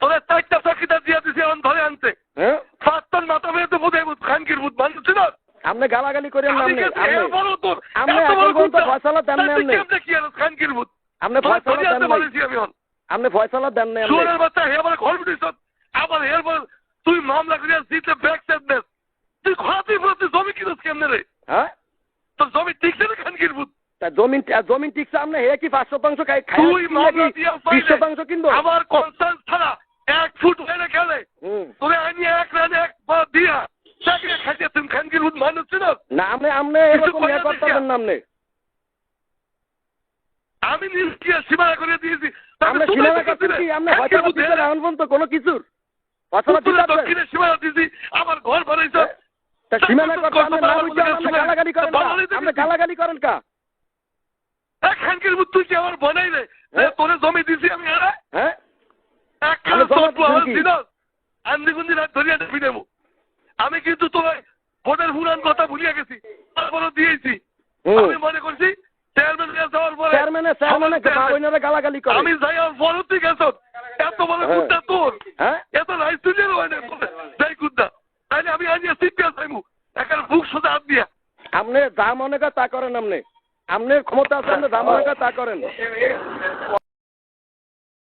তোদের 4টা চকিদার দিয়ে দিছে এখন ধরে আনছে। হ্যাঁ 5 মাথা মেয়ে তো বোধহয় খানকির ভূত মানুষ না। আপনি গালাগালি করেন না। আপনি আপনি এখন পর্যন্ত ফয়সালা দেন না। আপনি কি আর খানকির ভূত আপনি ফয়সালা দেন না। বলেছি আমি এখন আপনি ফয়সালা দেন না। সুরের বাচ্চা হে আবার ঘর বিটিস আবার হের পর তুই মামলা করিয়া জিতে ব্যাক সেট দেস। তুই ঘোরাতেই তুই জমি কিনস কেমনে রে? হ্যাঁ তোর জমি টিকছে না খানকির ভূত? জমিন টিকছে আপনি হে কি 5% খাই তুই মামলা দিয়া 20% কিনবো? আমার কনসার্ন ছাড়া 1 ফুট হয়ে খেলে তোরে আনি 1 রানে 1 পা দিয়া চাকরি খাইতে তুমি খানকির ভূত মানুষ না। না আপনি এরকম ইয়া করতেছেন না। আমি নিষ্ক্রিয় সীমানা করে দিয়েছি। আপনি সীমানা করতেছেন কি? আপনি ফয়সালা দিতে না এখন পর্যন্ত কোনো কিছুর ফয়সালা দিতে দক্ষিণে সীমানা দিয়েছি আমার ঘর বানাইছ। তা সীমানা করতে আপনি না বুঝে আপনি গালাগালি করেন না। আপনি গালাগালি করেন কা? খানকির ভূত তুই কি আমার বানাই রে? তোরে জমি দিছি আমি। হ্যাঁ আন্দিগুন্দি রাত ধরিয়া দেখবি দেবো। আমি কিন্তু তোর ভোটের পুরান কথা ভুলিয়া গেছি, তারপরও দিয়েছি। আমি মনে করছি গালাগালি করে আমি যাই আমার বড় তুই গেছ এত বড় কুত্তা তোর এত রাইস্তুজের হয় না যাই কুত্তা তাইলে আমি আনিয়া সিপিয়া চাইমু এখানে বুক সোজা হাত দিয়া। আপনি যা মনে করেন তা করেন। আপনি আপনার ক্ষমতা আছে, আপনি যা মনে করেন তা করেন।